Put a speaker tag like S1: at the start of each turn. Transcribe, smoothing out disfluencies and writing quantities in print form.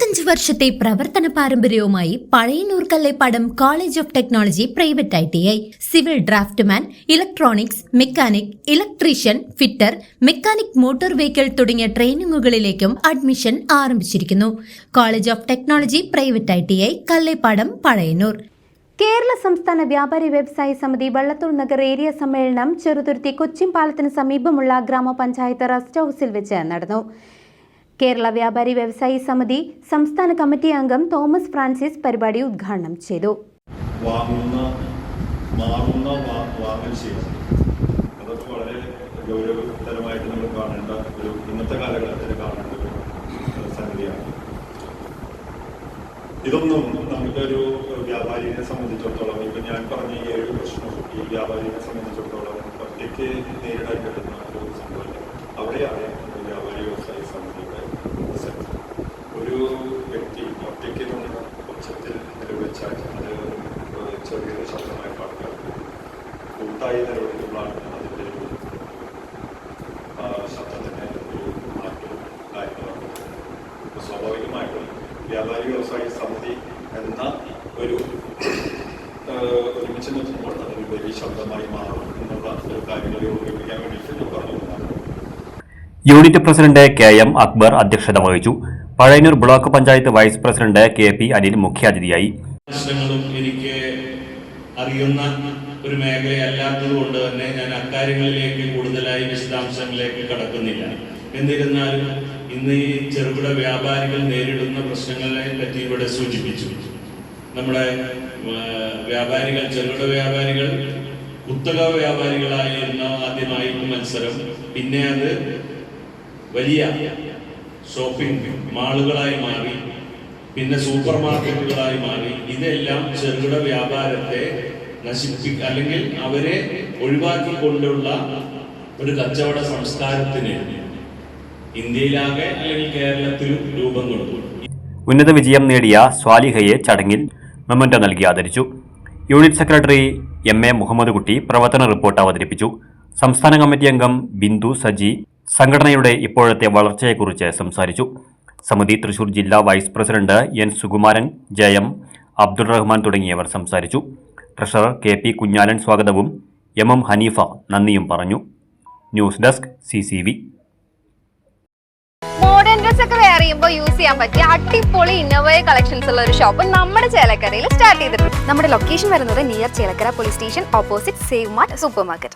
S1: 25 വർഷത്തെ പ്രവർത്തന പാരമ്പര്യവുമായി Pazhayannur Kallepadam college of technology private ITI civil draughtsman, electronics, mechanic, electrician, fitter, mechanic motor vehicle തുടങ്ങിയ ട്രെയിനിങ്ങുകളിലേക്കും admission ആരംഭിച്ചിരിക്കുന്നു. College of technology private ITI Kallepadam, Pazhayannur.
S2: Kerala സംസ്ഥാന വ്യാപാരി വ്യവസായ സമിതി വള്ളത്തോൾ നഗർ ഏരിയ സമ്മേളനം ചെറുതുരുത്തി കൊച്ചിൻ പാലത്തിന് സമീപമുള്ള ഗ്രാമപഞ്ചായത്ത് റെസ്റ്റ് ഹൌസിൽ വെച്ച് നടന്നു. കേരള വ്യാപാരി വ്യവസായി സമിതി സംസ്ഥാന കമ്മിറ്റി അംഗം തോമസ് ഫ്രാൻസിസ് പരിപാടി ഉദ്ഘാടനം ചെയ്തു.
S3: അതൊക്കെ വളരെ ഗൗരവതരമായിട്ട് നമ്മൾ കാണേണ്ട ഒരു ഇന്നത്തെ കാലഘട്ടത്തിൽ കാണേണ്ട ഒരു സംഗതിയാണ്. ഇതൊന്നും നമ്മുടെ ഒരു വ്യാപാരിയെ സംബന്ധിച്ചിടത്തോളം, ഇപ്പം ഞാൻ പറഞ്ഞ ഈ 7 പ്രശ്നം ഈ വ്യാപാരിയെ സംബന്ധിച്ചിടത്തോളം ഒറ്റയ്ക്ക് നേരിടാൻ പറ്റുന്ന ഒരു സംഭവം. അവിടെയാണ് വ്യാപാരി വ്യവസായ സമിതിയുടെ ഒരു വ്യക്തി ഒറ്റയ്ക്ക് നിന്ന് ഉച്ചത്തിൽ നിലവിളിച്ചാൽ അത് ചെറിയൊരു ശബ്ദമായി പാടുക, കൂട്ടായി നിലവിളിക്കുമ്പോഴാണ് അതിൻ്റെ ഒരു ശബ്ദത്തിന് ഒരു മാറ്റവും കാര്യങ്ങളും. സ്വാഭാവികമായിട്ടും വ്യാപാരി വ്യവസായ സമിതി എന്ന ഒരു ഒരുമിച്ച് നിൽക്കുമ്പോൾ അതൊരു വലിയ ശബ്ദമായി മാറും എന്നുള്ള ഒരു കാര്യങ്ങൾ ഓർമ്മിപ്പിക്കാൻ വേണ്ടിയിട്ട് ഞാൻ പറഞ്ഞതാണ്.
S4: യൂണിറ്റ് പ്രസിഡന്റ് KM അക്ബർ അധ്യക്ഷത വഹിച്ചു. Pazhayannur block panchayat vice president KP Anil മുഖ്യാതിഥിയായി.
S5: പ്രശ്നങ്ങളും എനിക്ക് അറിയുന്ന ഒരു മേഖലയല്ലാത്തതുകൊണ്ട് തന്നെ ഞാൻ അക്കാര്യങ്ങളിലേക്ക് കൂടുതലായി വിശദാംശങ്ങളിലേക്ക് കടക്കുന്നില്ല. എന്നിരുന്നാലും ഇന്ന് ഈ ചെറുകിട വ്യാപാരികൾ നേരിടുന്ന പ്രശ്നങ്ങളെ പറ്റി ഇവിടെ സൂചിപ്പിച്ചു. നമ്മുടെ വ്യാപാരികൾ, ചെറുകിട വ്യാപാരികൾ കുത്തക വ്യാപാരികളായിരുന്ന ആദ്യമായിട്ട് മത്സരം, പിന്നെ അത് വലിയ ഷോപ്പിംഗ് മാളുകളായി മാറി, പിന്നെ സൂപ്പർ മാർക്കറ്റുകളായി മാറി. ഇതെല്ലാം ചെറുകിട വ്യാപാരത്തെ അല്ലെങ്കിൽ അവരെ ഒഴിവാക്കിക്കൊണ്ടുള്ള ഒരു കച്ചവട സംസ്കാരത്തിന് ഇന്ത്യയിലാകെ അല്ലെങ്കിൽ കേരളത്തിലും രൂപം കൊടുത്തു.
S4: ഉന്നത വിജയം നേടിയ സ്വാലിഹയെ ചടങ്ങിൽ മൊമെന്റോ നൽകി ആദരിച്ചു. യൂണിറ്റ് സെക്രട്ടറി MA മുഹമ്മദ് കുട്ടി പ്രവർത്തന റിപ്പോർട്ട് അവതരിപ്പിച്ചു. സംസ്ഥാന കമ്മിറ്റി അംഗം ബിന്ദു സജി സംഘടനയുടെ ഇപ്പോഴത്തെ വളർച്ചയെക്കുറിച്ച് സംസാരിച്ചു. സമിതി തൃശൂർ ജില്ലാ vice president N Sukumaran, JM Abdul Rahman തുടങ്ങിയവർ സംസാരിച്ചു. ട്രഷറർ KP കുഞ്ഞാലൻ സ്വാഗതവും MM ഹനീഫ നന്ദിയും പറഞ്ഞു. News desk CCV.
S6: Modern dress ഒക്കെ വെയർ ചെയ്യുമ്പോൾ യൂസ് ചെയ്യാൻ പറ്റിയ അടിപൊളി ഇന്നോവയ കളക്ഷൻസ് ഉള്ള ഒരു ഷോപ്പ് നമ്മുടെ ചേലക്കരയിൽ സ്റ്റാർട്ട് ചെയ്തിട്ടുണ്ട്. നമ്മുടെ ലൊക്കേഷൻ വരുന്നത് near Chelakkara police station opposite save mart super market.